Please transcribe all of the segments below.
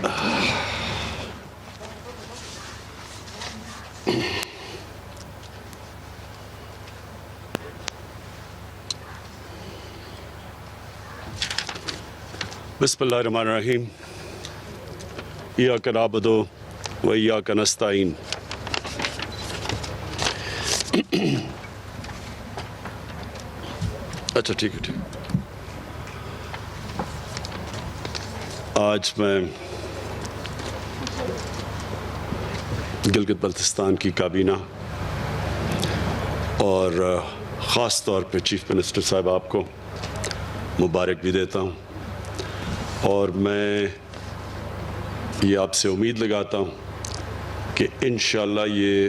بسم اللہ الرحمن الرحیم ایاک نعبد و ایاک نستعین اچھا ٹھیک ہے آج میں گلگت بلتستان کی کابینہ اور خاص طور پہ چیف منسٹر صاحب آپ کو مبارک بھی دیتا ہوں، اور میں یہ آپ سے امید لگاتا ہوں کہ انشاءاللہ یہ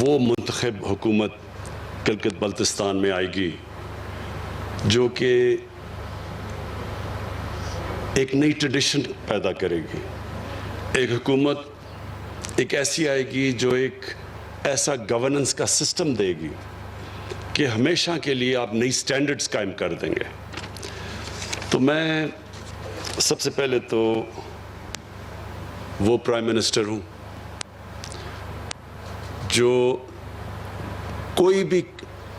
وہ منتخب حکومت گلگت بلتستان میں آئے گی جو کہ ایک نئی ٹریڈیشن پیدا کرے گی، ایک حکومت ایک ایسی آئے گی جو ایک ایسا گورننس کا سسٹم دے گی کہ ہمیشہ کے لیے آپ نئی سٹینڈرڈز قائم کر دیں گے۔ تو میں سب سے پہلے تو وہ پرائم منسٹر ہوں جو کوئی بھی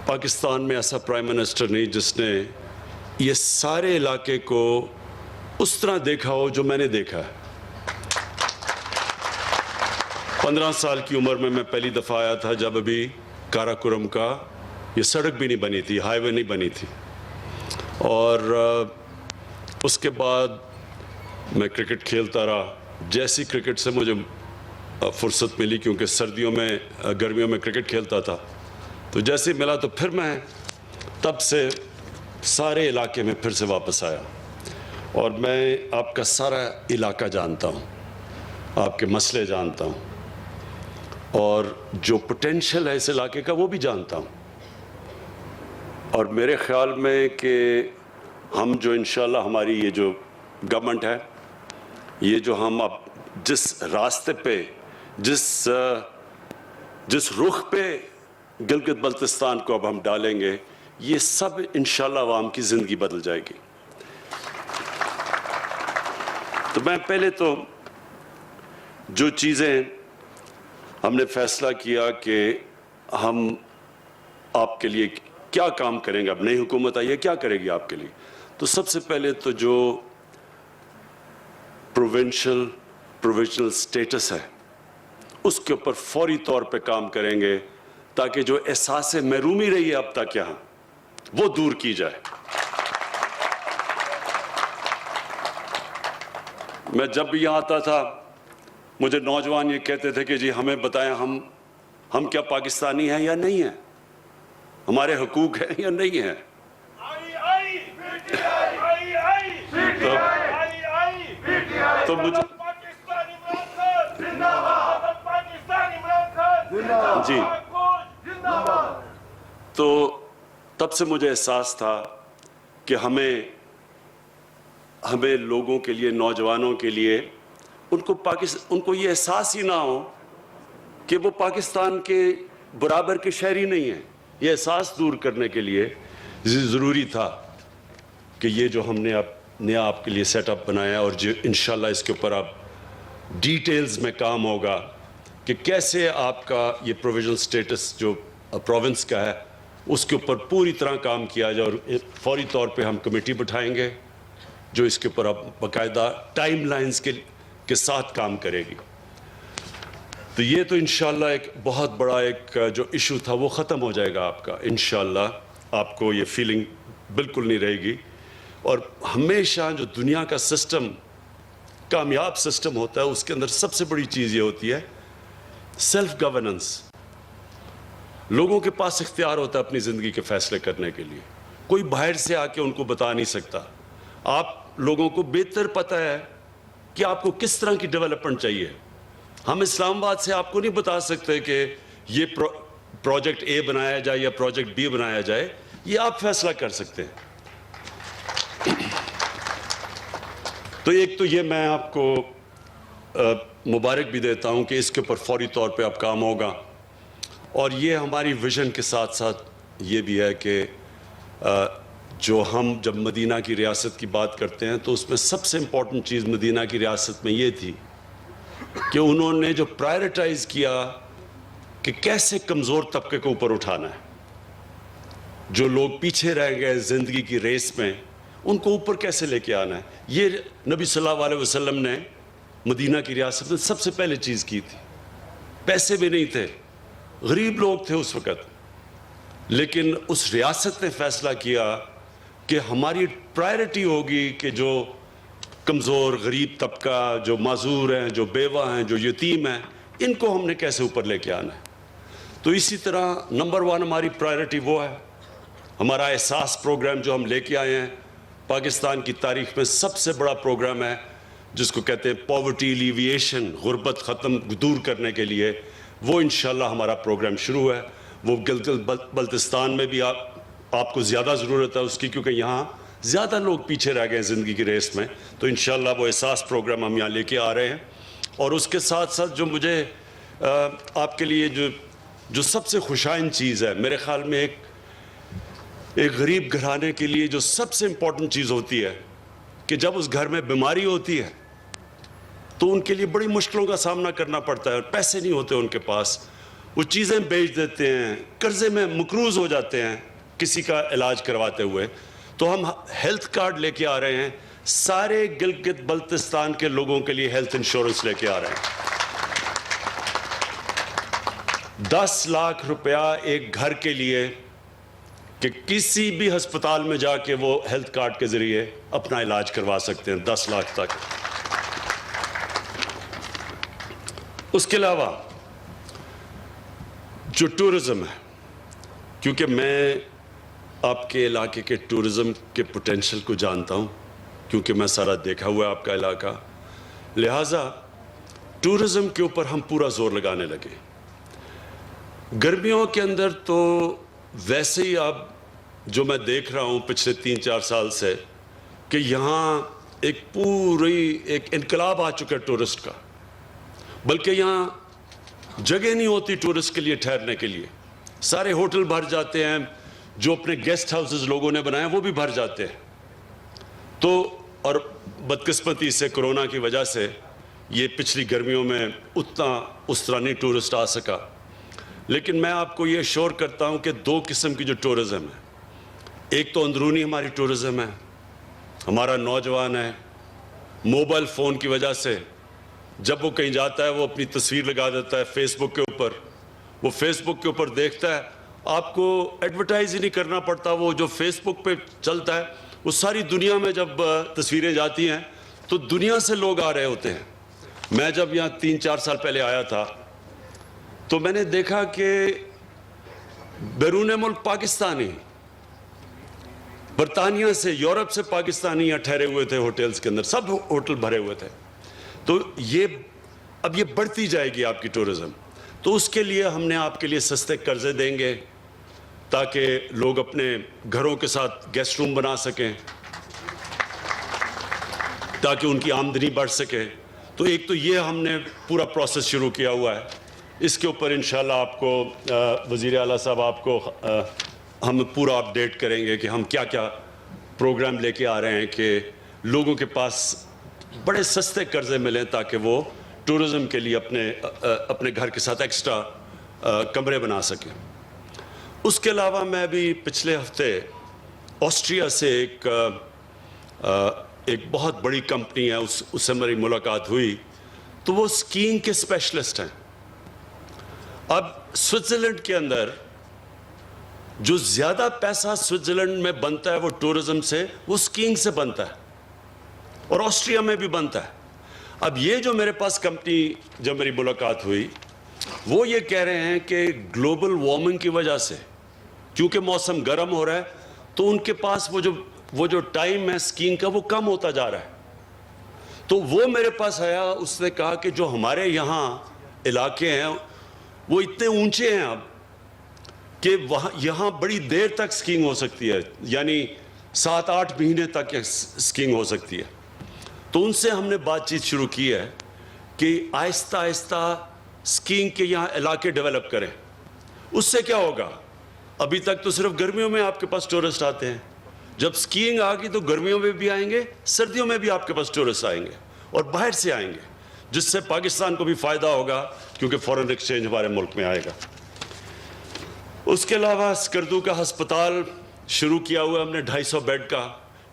پاکستان میں ایسا پرائم منسٹر نہیں جس نے یہ سارے علاقے کو اس طرح دیکھا ہو جو میں نے دیکھا ہے۔ 15 سال کی عمر میں پہلی دفعہ آیا تھا جب ابھی کارا کرم کا یہ سڑک بھی نہیں بنی تھی، ہائی وے نہیں بنی تھی، اور اس کے بعد میں کرکٹ کھیلتا رہا۔ جیسی کرکٹ سے مجھے فرصت ملی، کیونکہ سردیوں میں گرمیوں میں کرکٹ کھیلتا تھا، تو جیسے ملا تو پھر میں تب سے سارے علاقے میں پھر سے واپس آیا، اور میں آپ کا سارا علاقہ جانتا ہوں، آپ کے مسئلے جانتا ہوں، اور جو پوٹینشل ہے اس علاقے کا وہ بھی جانتا ہوں۔ اور میرے خیال میں کہ ہم جو انشاءاللہ ہماری یہ جو گورنمنٹ ہے، یہ جو ہم اب جس راستے پہ جس رخ پہ گلگت بلتستان کو اب ہم ڈالیں گے، یہ سب انشاءاللہ عوام کی زندگی بدل جائے گی۔ تو میں پہلے تو جو چیزیں ہم نے فیصلہ کیا کہ ہم آپ کے لیے کیا کام کریں گے، اب نئی حکومت آئی ہے کیا کرے گی آپ کے لیے، تو سب سے پہلے تو جو پروونشنل سٹیٹس ہے اس کے اوپر فوری طور پہ کام کریں گے، تاکہ جو احساس محرومی رہی ہے اب تک یہاں وہ دور کی جائے۔ میں جب بھی یہاں آتا تھا مجھے نوجوان یہ کہتے تھے کہ جی ہمیں بتائیں ہم کیا پاکستانی ہیں یا نہیں ہیں، ہمارے حقوق ہیں یا نہیں ہیں۔ تو مجھے جی تو تب سے مجھے احساس تھا کہ ہمیں لوگوں کے لیے، نوجوانوں کے لیے، ان کو یہ احساس ہی نہ ہو کہ وہ پاکستان کے برابر کے شہری نہیں ہیں۔ یہ احساس دور کرنے کے لیے ضروری تھا کہ یہ جو ہم نے اب نیا آپ کے لیے سیٹ اپ بنایا، اور جو انشاءاللہ اس کے اوپر اب ڈیٹیلز میں کام ہوگا کہ کیسے آپ کا یہ پروویژنل سٹیٹس جو پروونس کا ہے اس کے اوپر پوری طرح کام کیا جائے، اور فوری طور پہ ہم کمیٹی بٹھائیں گے جو اس کے اوپر اب باقاعدہ ٹائم لائنز کے ساتھ کام کرے گی۔ تو یہ تو انشاءاللہ ایک بہت بڑا ایک جو ایشو تھا وہ ختم ہو جائے گا آپ کا، انشاءاللہ آپ کو یہ فیلنگ بالکل نہیں رہے گی۔ اور ہمیشہ جو دنیا کا سسٹم کامیاب سسٹم ہوتا ہے اس کے اندر سب سے بڑی چیز یہ ہوتی ہے سیلف گورننس۔ لوگوں کے پاس اختیار ہوتا ہے اپنی زندگی کے فیصلے کرنے کے لیے، کوئی باہر سے آ کے ان کو بتا نہیں سکتا۔ آپ لوگوں کو بہتر پتہ ہے کہ آپ کو کس طرح کی ڈیولپمنٹ چاہیے۔ ہم اسلام آباد سے آپ کو نہیں بتا سکتے کہ یہ پروجیکٹ اے بنایا جائے یا پروجیکٹ بی بنایا جائے، یہ آپ فیصلہ کر سکتے ہیں۔ تو ایک تو یہ میں آپ کو مبارک بھی دیتا ہوں کہ اس کے اوپر فوری طور پہ اب کام ہوگا، اور یہ ہماری ویژن کے ساتھ ساتھ یہ بھی ہے کہ جو ہم جب مدینہ کی ریاست کی بات کرتے ہیں تو اس میں سب سے امپورٹنٹ چیز مدینہ کی ریاست میں یہ تھی کہ انہوں نے جو پرائرٹائز کیا کہ کیسے کمزور طبقے کو اوپر اٹھانا ہے، جو لوگ پیچھے رہ گئے زندگی کی ریس میں ان کو اوپر کیسے لے کے آنا ہے۔ یہ نبی صلی اللہ علیہ وسلم نے مدینہ کی ریاست میں سب سے پہلے چیز کی تھی۔ پیسے بھی نہیں تھے، غریب لوگ تھے اس وقت، لیکن اس ریاست نے فیصلہ کیا کہ ہماری پرائرٹی ہوگی کہ جو کمزور غریب طبقہ، جو معذور ہیں، جو بیوہ ہیں، جو یتیم ہیں، ان کو ہم نے کیسے اوپر لے کے آنا ہے۔ تو اسی طرح نمبر 1 ہماری پرائرٹی وہ ہے۔ ہمارا احساس پروگرام جو ہم لے کے آئے ہیں پاکستان کی تاریخ میں سب سے بڑا پروگرام ہے، جس کو کہتے ہیں پاورٹی ایلیویشن، غربت ختم دور کرنے کے لیے، وہ انشاءاللہ ہمارا پروگرام شروع ہے۔ وہ گلگت بلتستان میں بھی آپ کو زیادہ ضرورت ہے اس کی، کیونکہ یہاں زیادہ لوگ پیچھے رہ گئے زندگی کی ریس میں، تو انشاءاللہ وہ احساس پروگرام ہم یہاں لے کے آ رہے ہیں۔ اور اس کے ساتھ ساتھ جو مجھے آپ کے لیے جو سب سے خوشائن چیز ہے، میرے خیال میں ایک غریب گھرانے کے لیے جو سب سے امپورٹنٹ چیز ہوتی ہے کہ جب اس گھر میں بیماری ہوتی ہے تو ان کے لیے بڑی مشکلوں کا سامنا کرنا پڑتا ہے، اور پیسے نہیں ہوتے ان کے پاس، وہ چیزیں بیچ دیتے ہیں، قرضے میں مقروض ہو جاتے ہیں کسی کا علاج کرواتے ہوئے۔ تو ہم ہیلتھ کارڈ لے کے آ رہے ہیں، سارے گلگت بلتستان کے لوگوں کے لیے ہیلتھ انشورنس لے کے آ رہے ہیں۔ 10 لاکھ روپیہ ایک گھر کے لیے کہ کسی بھی ہسپتال میں جا کے وہ ہیلتھ کارڈ کے ذریعے اپنا علاج کروا سکتے ہیں، 10 لاکھ تک۔ اس کے علاوہ جو ٹورزم ہے، کیونکہ میں آپ کے علاقے کے ٹورزم کے پوٹینشل کو جانتا ہوں، کیونکہ میں سارا دیکھا ہوا ہے آپ کا علاقہ، لہٰذا ٹورزم کے اوپر ہم پورا زور لگانے لگے۔ گرمیوں کے اندر تو ویسے ہی اب جو میں دیکھ رہا ہوں پچھلے 3-4 سال سے کہ یہاں ایک انقلاب آ چکا ہے ٹورسٹ کا، بلکہ یہاں جگہ نہیں ہوتی ٹورسٹ کے لیے ٹھہرنے کے لیے، سارے ہوٹل بھر جاتے ہیں، جو اپنے گیسٹ ہاؤسز لوگوں نے بنائے وہ بھی بھر جاتے ہیں۔ تو اور بدقسمتی سے کرونا کی وجہ سے یہ پچھلی گرمیوں میں اس طرح نہیں ٹورسٹ آ سکا، لیکن میں آپ کو یہ شور کرتا ہوں کہ 2 قسم کی جو ٹورزم ہے، ایک تو اندرونی ہماری ٹورزم ہے، ہمارا نوجوان ہے موبائل فون کی وجہ سے جب وہ کہیں جاتا ہے وہ اپنی تصویر لگا دیتا ہے فیس بک کے اوپر، وہ فیس بک کے اوپر دیکھتا ہے، آپ کو ایڈورٹائز ہی نہیں کرنا پڑتا، وہ جو فیس بک پہ چلتا ہے وہ ساری دنیا میں جب تصویریں جاتی ہیں تو دنیا سے لوگ آ رہے ہوتے ہیں۔ میں جب یہاں 3-4 سال پہلے آیا تھا تو میں نے دیکھا کہ بیرون ملک پاکستانی، برطانیہ سے، یورپ سے پاکستانی یہاں ٹھہرے ہوئے تھے ہوٹلز کے اندر، سب ہوٹل بھرے ہوئے تھے۔ تو اب یہ بڑھتی جائے گی آپ کی ٹورزم، تو اس کے لیے ہم نے آپ کے لیے سستے قرضے دیں گے تاکہ لوگ اپنے گھروں کے ساتھ گیسٹ روم بنا سکیں، تاکہ ان کی آمدنی بڑھ سکے۔ تو ایک تو یہ ہم نے پورا پروسیس شروع کیا ہوا ہے، اس کے اوپر انشاءاللہ آپ کو وزیر اعلیٰ صاحب آپ کو ہم پورا اپڈیٹ کریں گے کہ ہم کیا کیا پروگرام لے کے آ رہے ہیں کہ لوگوں کے پاس بڑے سستے قرضے ملیں تاکہ وہ ٹورزم کے لیے اپنے گھر کے ساتھ ایکسٹرا کمرے بنا سکیں۔ اس کے علاوہ میں بھی پچھلے ہفتے آسٹریا سے ایک بہت بڑی کمپنی ہے، اس سے میری ملاقات ہوئی، تو وہ اسکیئنگ کے اسپیشلسٹ ہیں۔ اب سوئٹزرلینڈ کے اندر جو زیادہ پیسہ سوئٹزرلینڈ میں بنتا ہے وہ ٹورزم سے، وہ اسکیئنگ سے بنتا ہے، اور آسٹریا میں بھی بنتا ہے۔ اب یہ جو میرے پاس کمپنی جب میری ملاقات ہوئی، وہ یہ کہہ رہے ہیں کہ گلوبل وارمنگ کی وجہ سے کیونکہ موسم گرم ہو رہا ہے تو ان کے پاس وہ جو ٹائم ہے اسکیئنگ کا وہ کم ہوتا جا رہا ہے۔ تو وہ میرے پاس آیا، اس نے کہا کہ جو ہمارے یہاں علاقے ہیں وہ اتنے اونچے ہیں اب کہ یہاں بڑی دیر تک اسکیئنگ ہو سکتی ہے، یعنی 7-8 مہینے تک اسکیئنگ ہو سکتی ہے۔ تو ان سے ہم نے بات چیت شروع کی ہے کہ آہستہ آہستہ اسکیئنگ کے یہاں علاقے ڈیولپ کریں۔ اس سے کیا ہوگا؟ ابھی تک تو صرف گرمیوں میں آپ کے پاس ٹورسٹ آتے ہیں، جب اسکیئنگ آ گئی تو گرمیوں میں بھی آئیں گے, سردیوں میں بھی آپ کے پاس ٹورسٹ آئیں گے اور باہر سے آئیں گے, جس سے پاکستان کو بھی فائدہ ہوگا کیونکہ فورن ایکسچینج ہمارے ملک میں آئے گا. اس کے علاوہ اسکردو کا ہسپتال شروع کیا ہوا ہم نے 250 بیڈ کا,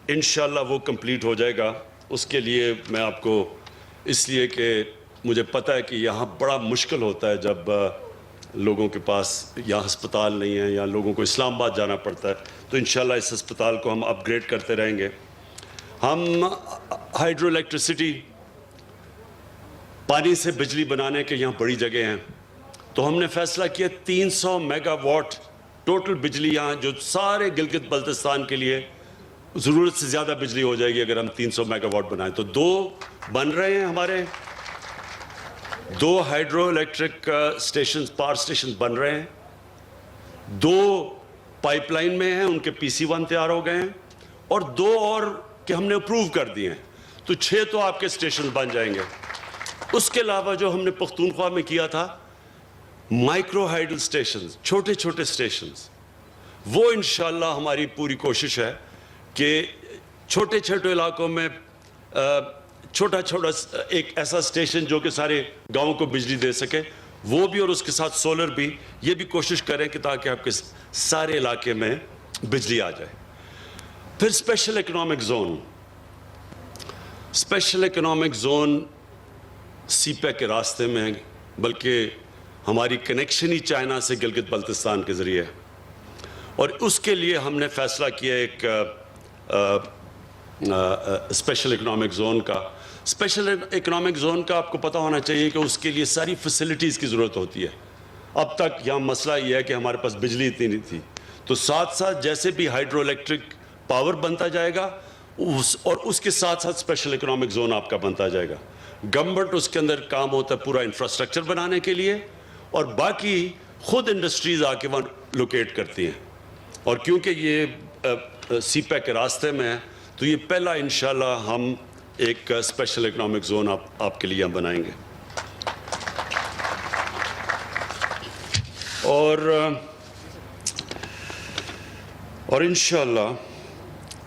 انشاءاللہ وہ کمپلیٹ ہو جائے گا. اس کے لیے میں آپ کو, اس لیے کہ مجھے پتہ ہے کہ یہاں بڑا مشکل ہوتا ہے جب لوگوں کے پاس یہاں ہسپتال نہیں ہے یا لوگوں کو اسلام آباد جانا پڑتا ہے, تو انشاءاللہ اس ہسپتال کو ہم اپ گریڈ کرتے رہیں گے. ہم ہائیڈرو الیکٹریسٹی, پانی سے بجلی بنانے کے یہاں بڑی جگہ ہیں, تو ہم نے فیصلہ کیا 300 میگا واٹ ٹوٹل بجلی یہاں, جو سارے گلگت بلتستان کے لیے ضرورت سے زیادہ بجلی ہو جائے گی اگر ہم 300 میگا واٹ بنائیں. تو 2 بن رہے ہیں ہمارے, 2 hydroelectric stations, power stations بن رہے ہیں, 2 پائپ لائن میں ہیں, ان کے PC1 تیار ہو گئے ہیں, اور 2 اور کہ ہم نے اپروو کر دیے ہیں, تو 6 تو آپ کے اسٹیشن بن جائیں گے. اس کے علاوہ جو ہم نے پختونخوا میں کیا تھا مائکرو ہائیڈل اسٹیشنز, چھوٹے چھوٹے اسٹیشنز, وہ انشاءاللہ ہماری پوری کوشش ہے کہ چھوٹے چھوٹے علاقوں میں چھوٹا چھوٹا ایک ایسا اسٹیشن جو کہ سارے گاؤں کو بجلی دے سکے, وہ بھی, اور اس کے ساتھ سولر بھی, یہ بھی کوشش کریں کہ تاکہ آپ کے سارے علاقے میں بجلی آ جائے. پھر special economic zone, special economic zone CPEC کے راستے میں ہے, بلکہ ہماری کنیکشن ہی چائنا سے گلگت بلتستان کے ذریعے, اور اس کے لیے ہم نے فیصلہ کیا ایک اسپیشل اکنامک زون کا. اسپیشل اکنامک زون کا آپ کو پتہ ہونا چاہیے کہ اس کے لیے ساری فیسلٹیز کی ضرورت ہوتی ہے. اب تک یہاں مسئلہ یہ ہے کہ ہمارے پاس بجلی اتنی نہیں تھی, تو ساتھ ساتھ جیسے بھی ہائیڈرو الیکٹرک پاور بنتا جائے گا اور اس کے ساتھ ساتھ اسپیشل اکنامک زون آپ کا بنتا جائے گا. گورنمنٹ اس کے اندر کام ہوتا ہے پورا انفراسٹرکچر بنانے کے لیے, اور باقی خود انڈسٹریز آ کے وہاں لوکیٹ کرتی ہیں. اور کیونکہ یہ CPEC کے راستے میں ہے, تو یہ پہلا انشاءاللہ ہم ایک اسپیشل اکنامک زون آپ کے لیے ہم بنائیں گے. اور انشاءاللہ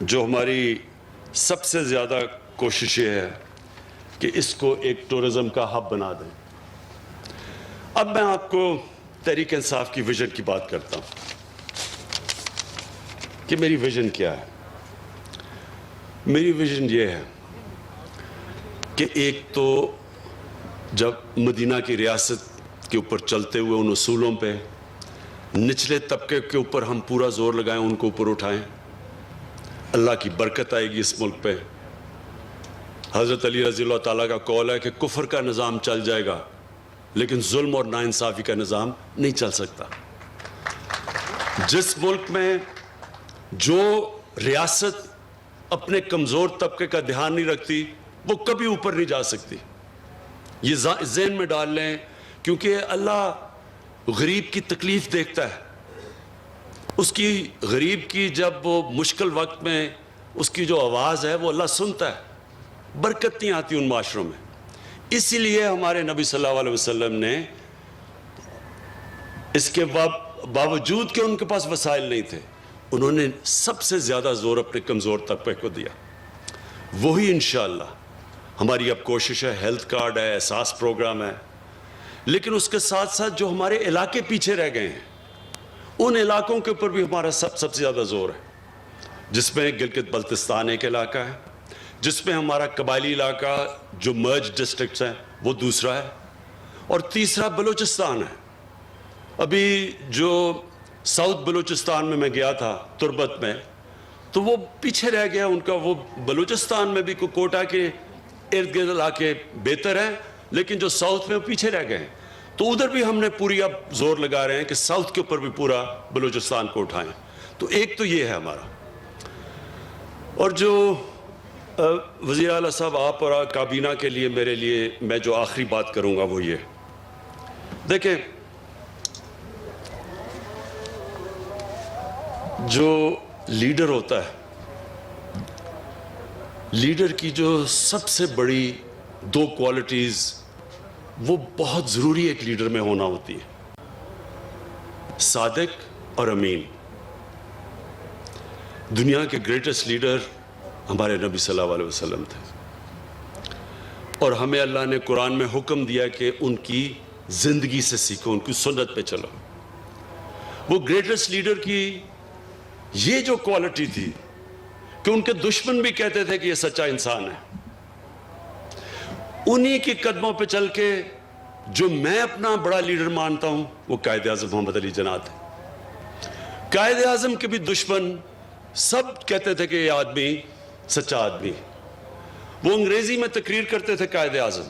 جو ہماری سب سے زیادہ کوشش یہ ہے کہ اس کو ایک ٹورزم کا ہب بنا دیں. اب میں آپ کو تحریک انصاف کی ویژن کی بات کرتا ہوں کہ میری ویژن کیا ہے. میری ویژن یہ ہے کہ ایک تو جب مدینہ کی ریاست کے اوپر چلتے ہوئے ان اصولوں پہ نچلے طبقے کے اوپر ہم پورا زور لگائیں, ان کو اوپر اٹھائیں, اللہ کی برکت آئے گی اس ملک پہ. حضرت علی رضی اللہ تعالیٰ کا قول ہے کہ کفر کا نظام چل جائے گا لیکن ظلم اور ناانصافی کا نظام نہیں چل سکتا. جس ملک میں جو ریاست اپنے کمزور طبقے کا دھیان نہیں رکھتی وہ کبھی اوپر نہیں جا سکتی. یہ ذہن میں ڈال لیں, کیونکہ اللہ غریب کی تکلیف دیکھتا ہے. اس کی غریب کی جب وہ مشکل وقت میں اس کی جو آواز ہے وہ اللہ سنتا ہے. برکت نہیں آتی ان معاشروں میں. اسی لیے ہمارے نبی صلی اللہ علیہ وسلم نے اس کے باوجود کہ ان کے پاس وسائل نہیں تھے, انہوں نے سب سے زیادہ زور اپنے کمزور طبقے کو دیا. وہی انشاءاللہ ہماری اب کوشش ہے. ہیلتھ کارڈ ہے, احساس پروگرام ہے, لیکن اس کے ساتھ ساتھ جو ہمارے علاقے پیچھے رہ گئے ہیں ان علاقوں کے اوپر بھی ہمارا سب سے زیادہ زور ہے, جس میں گلگت بلتستان ایک علاقہ ہے, جس میں ہمارا قبائلی علاقہ جو مرج ڈسٹرکٹس ہیں وہ دوسرا ہے, اور تیسرا بلوچستان ہے. ابھی جو ساؤتھ بلوچستان میں گیا تھا تربت میں, تو وہ پیچھے رہ گیا ان کا. وہ بلوچستان میں بھی کوٹا کے ارد گرد علاقے بہتر ہیں, لیکن جو ساؤتھ میں وہ پیچھے رہ گئے ہیں. تو ادھر بھی ہم نے پوری اب زور لگا رہے ہیں کہ ساؤتھ کے اوپر بھی پورا بلوچستان کو اٹھائیں. تو ایک تو یہ ہے ہمارا. اور جو وزیر اعلیٰ صاحب آپ اور کابینہ کے لیے میرے لیے میں جو آخری بات کروں گا وہ یہ, دیکھیں جو لیڈر ہوتا ہے, لیڈر کی جو سب سے بڑی 2 کوالٹیز وہ بہت ضروری ایک لیڈر میں ہونا ہوتی ہے, صادق اور امین. دنیا کے گریٹسٹ لیڈر ہمارے نبی صلی اللہ علیہ وسلم تھے، اور ہمیں اللہ نے قرآن میں حکم دیا کہ ان کی زندگی سے سیکھو، ان کی سنت پہ چلو۔ وہ گریٹسٹ لیڈر کی یہ جو کوالٹی تھی کہ ان کے دشمن بھی کہتے تھے کہ یہ سچا انسان ہے، انہی کے قدموں پہ چل کے جو میں اپنا بڑا لیڈر مانتا ہوں وہ قائد اعظم محمد علی جناح ہے۔ قائد اعظم کے بھی دشمن سب کہتے تھے کہ یہ آدمی سچا آدمی، وہ انگریزی میں تقریر کرتے تھے قائد اعظم،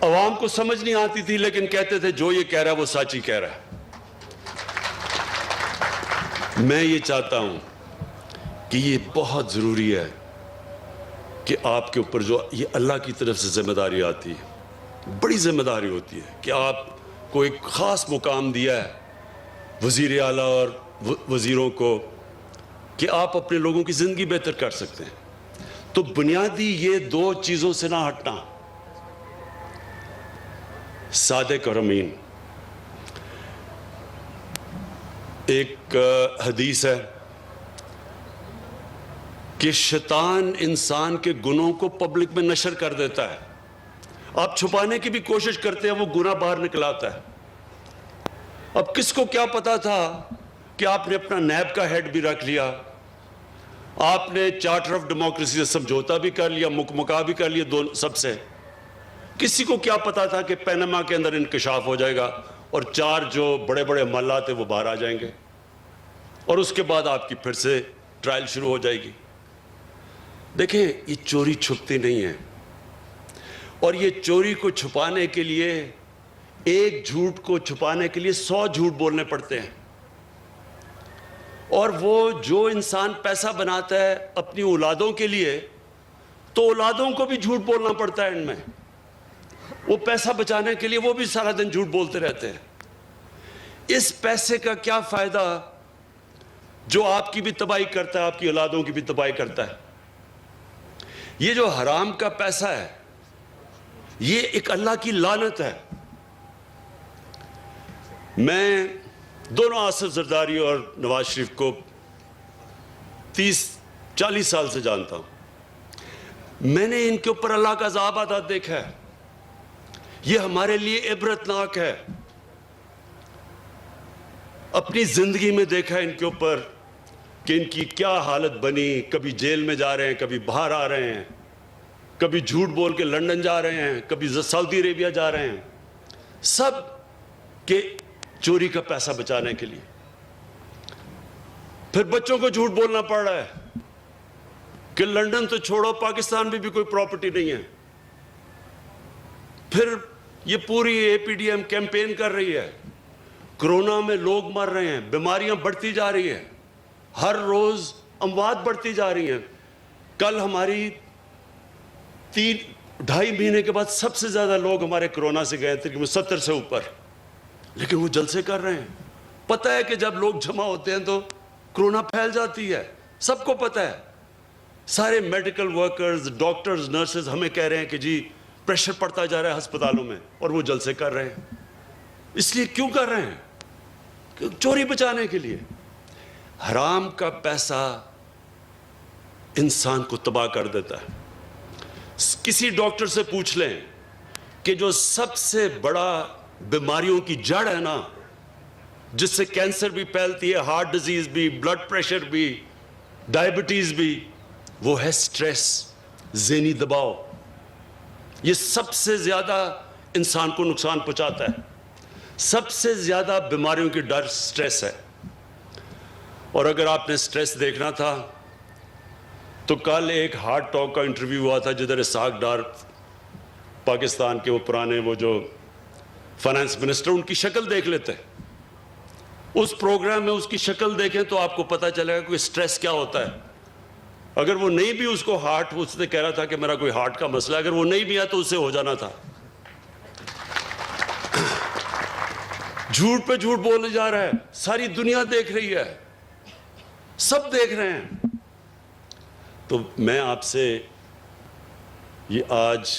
عوام کو سمجھ نہیں آتی تھی لیکن کہتے تھے جو یہ کہہ رہا ہے وہ سچ ہی کہہ رہا ہے۔ میں یہ چاہتا ہوں کہ یہ بہت ضروری ہے کہ آپ کے اوپر جو یہ اللہ کی طرف سے ذمہ داری آتی ہے، بڑی ذمہ داری ہوتی ہے کہ آپ کو ایک خاص مقام دیا ہے وزیر اعلیٰ اور وزیروں کو کہ آپ اپنے لوگوں کی زندگی بہتر کر سکتے ہیں، تو بنیادی یہ دو چیزوں سے نہ ہٹنا، صادق اور امین۔ ایک حدیث ہے کہ شیطان انسان کے گناہوں کو پبلک میں نشر کر دیتا ہے، آپ چھپانے کی بھی کوشش کرتے ہیں وہ گناہ باہر نکل آتا ہے۔ اب کس کو کیا پتا تھا کہ آپ نے اپنا نیب کا ہیڈ بھی رکھ لیا، آپ نے چارٹر آف ڈیموکریسی سے سمجھوتا بھی کر لیا، مکمکا بھی کر لیا دونوں سب سے۔ کسی کو کیا پتا تھا کہ پینما کے اندر انکشاف ہو جائے گا اور 4 جو بڑے بڑے محلات ہیں وہ باہر آ جائیں گے اور اس کے بعد آپ کی پھر سے ٹرائل شروع ہو جائے گی۔ دیکھیں یہ چوری چھپتی نہیں ہے، اور یہ چوری کو چھپانے کے لیے، ایک جھوٹ کو چھپانے کے لیے 100 جھوٹ بولنے پڑتے ہیں، اور وہ جو انسان پیسہ بناتا ہے اپنی اولادوں کے لیے تو اولادوں کو بھی جھوٹ بولنا پڑتا ہے، ان میں وہ پیسہ بچانے کے لیے وہ بھی سارا دن جھوٹ بولتے رہتے ہیں۔ اس پیسے کا کیا فائدہ جو آپ کی بھی تباہی کرتا ہے، آپ کی اولادوں کی بھی تباہی کرتا ہے۔ یہ جو حرام کا پیسہ ہے یہ ایک اللہ کی لعنت ہے۔ میں دونوں آصف زرداری اور نواز شریف کو 30-40 سال سے جانتا ہوں، میں نے ان کے اوپر اللہ کا عذاب آتا دیکھا ہے، یہ ہمارے لیے عبرتناک ہے۔ اپنی زندگی میں دیکھا ان کے اوپر کہ ان کی کیا حالت بنی، کبھی جیل میں جا رہے ہیں، کبھی باہر آ رہے ہیں، کبھی جھوٹ بول کے لندن جا رہے ہیں، کبھی سعودی عربیہ جا رہے ہیں، سب کے چوری کا پیسہ بچانے کے لیے۔ پھر بچوں کو جھوٹ بولنا پڑ رہا ہے کہ لندن تو چھوڑو پاکستان میں بھی کوئی پراپرٹی نہیں ہے۔ پھر یہ پوری اے پی ڈی ایم کیمپین کر رہی ہے، کرونا میں لوگ مر رہے ہیں، بیماریاں بڑھتی جا رہی ہیں، ہر روز اموات بڑھتی جا رہی ہیں۔ کل ہماری 3-2.5 مہینے کے بعد سب سے زیادہ لوگ ہمارے کرونا سے گئے تقریباً 70 سے اوپر، لیکن وہ جلسے کر رہے ہیں۔ پتہ ہے کہ جب لوگ جمع ہوتے ہیں تو کرونا پھیل جاتی ہے، سب کو پتہ ہے۔ سارے میڈیکل ورکرز، ڈاکٹرز، نرسز ہمیں کہہ رہے ہیں کہ جی پریشر پڑتا جا رہا ہے ہسپتالوں میں، اور وہ جلسے کر رہے ہیں۔ اس لیے کیوں کر رہے ہیں؟ چوری بچانے کے لیے۔ حرام کا پیسہ انسان کو تباہ کر دیتا ہے۔ کسی ڈاکٹر سے پوچھ لیں کہ جو سب سے بڑا بیماریوں کی جڑ ہے نا، جس سے کینسر بھی پھیلتی ہے، ہارٹ ڈیزیز بھی، بلڈ پریشر بھی، ڈائبٹیز بھی، وہ ہے سٹریس، ذہنی دباؤ۔ یہ سب سے زیادہ انسان کو نقصان پہنچاتا ہے۔ سب سے زیادہ بیماریوں کی ڈر سٹریس ہے۔ اور اگر آپ نے سٹریس دیکھنا تھا تو کل ایک ہارٹ ٹاک کا انٹرویو ہوا تھا جدھر اسحاق ڈار، پاکستان کے وہ پرانے وہ جو فائنانس منسٹر، ان کی شکل دیکھ لیتے۔ اس پروگرام میں اس کی شکل دیکھیں تو آپ کو پتہ چلے گا کہ سٹریس کیا ہوتا ہے۔ اگر وہ نہیں بھی اس کو ہارٹ، اس نے کہہ رہا تھا کہ میرا کوئی ہارٹ کا مسئلہ ہے، اگر وہ نہیں بھی آیا تو اس سے ہو جانا تھا۔ جھوٹ پہ جھوٹ بولے جا رہا ہے، ساری دنیا دیکھ رہی ہے، سب دیکھ رہے ہیں۔ تو میں آپ سے یہ آج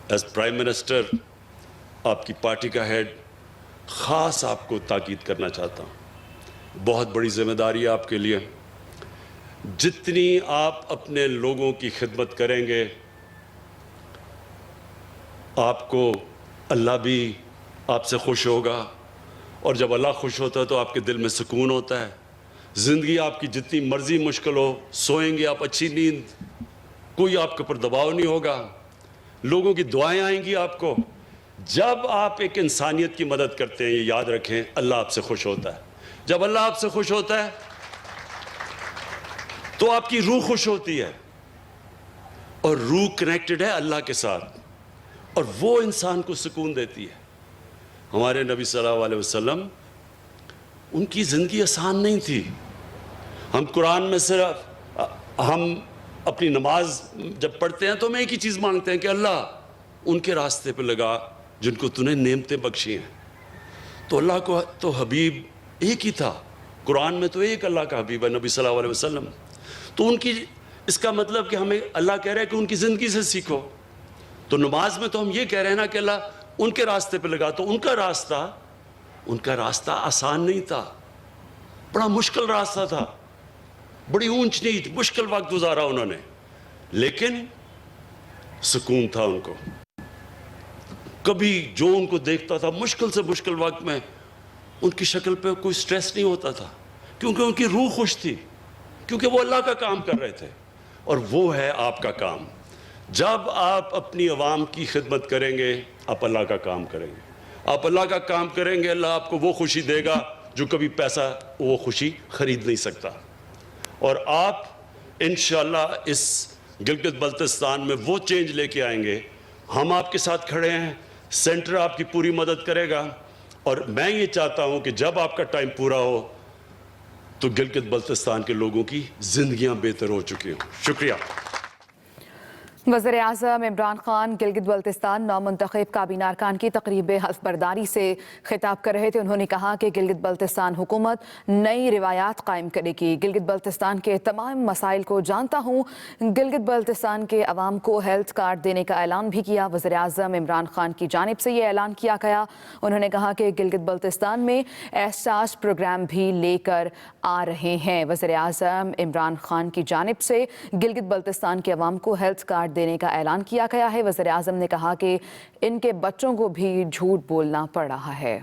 ایز پرائم منسٹر، آپ کی پارٹی کا ہیڈ، خاص آپ کو تاکید کرنا چاہتا ہوں بہت بڑی ذمہ داری ہے آپ کے لیے. جتنی آپ اپنے لوگوں کی خدمت کریں گے آپ کو اللہ بھی آپ سے خوش ہوگا, اور جب اللہ خوش ہوتا ہے تو آپ کے دل میں سکون ہوتا ہے. زندگی آپ کی جتنی مرضی مشکل ہو, سوئیں گے آپ اچھی نیند, کوئی آپ کے اوپر دباؤ نہیں ہوگا, لوگوں کی دعائیں آئیں گی آپ کو. جب آپ ایک انسانیت کی مدد کرتے ہیں, یہ یاد رکھیں, اللہ آپ سے خوش ہوتا ہے. جب اللہ آپ سے خوش ہوتا ہے تو آپ کی روح خوش ہوتی ہے, اور روح کنیکٹڈ ہے اللہ کے ساتھ, اور وہ انسان کو سکون دیتی ہے. ہمارے نبی صلی اللہ علیہ وسلم, ان کی زندگی آسان نہیں تھی. ہم قرآن میں صرف ہم اپنی نماز جب پڑھتے ہیں تو ہم ایک ہی چیز مانگتے ہیں کہ اللہ ان کے راستے پہ لگا جن کو تو نے نعمتیں بخشی ہیں. تو اللہ کو تو حبیب ایک ہی تھا, قرآن میں تو ایک اللہ کا حبیب ہے نبی صلی اللہ علیہ وسلم. تو ان کی, اس کا مطلب کہ ہمیں اللہ کہہ رہا ہے کہ ان کی زندگی سے سیکھو. تو نماز میں تو ہم یہ کہہ رہے ہیں نا کہ اللہ ان کے راستے پہ لگا. تو ان کا راستہ آسان نہیں تھا, بڑا مشکل راستہ تھا, بڑی اونچ نیچ مشکل وقت گزارا انہوں نے, لیکن سکون تھا ان کو. کبھی جو ان کو دیکھتا تھا مشکل سے مشکل وقت میں, ان کی شکل پہ کوئی سٹریس نہیں ہوتا تھا, کیونکہ ان کی روح خوش تھی, کیونکہ وہ اللہ کا کام کر رہے تھے. اور وہ ہے آپ کا کام. جب آپ اپنی عوام کی خدمت کریں گے آپ اللہ کا کام کریں گے. آپ اللہ کا کام کریں گے, اللہ آپ کو وہ خوشی دے گا جو کبھی پیسہ وہ خوشی خرید نہیں سکتا. اور آپ انشاءاللہ اس گلگت بلتستان میں وہ چینج لے کے آئیں گے. ہم آپ کے ساتھ کھڑے ہیں, سینٹر آپ کی پوری مدد کرے گا, اور میں یہ چاہتا ہوں کہ جب آپ کا ٹائم پورا ہو تو گلگت بلتستان کے لوگوں کی زندگیاں بہتر ہو چکی ہوں. شکریہ. وزیر اعظم عمران خان گلگت بلتستان نومنتخب کابینہ ارکان کی تقریب حلف برداری سے خطاب کر رہے تھے. انہوں نے کہا کہ گلگت بلتستان حکومت نئی روایات قائم کرے گی. گلگت بلتستان کے تمام مسائل کو جانتا ہوں. گلگت بلتستان کے عوام کو ہیلتھ کارڈ دینے کا اعلان بھی کیا. وزیر اعظم عمران خان کی جانب سے یہ اعلان کیا گیا. انہوں نے کہا کہ گلگت بلتستان میں احساس پروگرام بھی لے کر آ رہے ہیں. وزیر اعظم عمران خان کی جانب سے گلگت بلتستان کے عوام کو ہیلتھ کارڈ دینے کا اعلان کیا گیا ہے. وزیر اعظم نے کہا کہ ان کے بچوں کو بھی جھوٹ بولنا پڑ رہا ہے.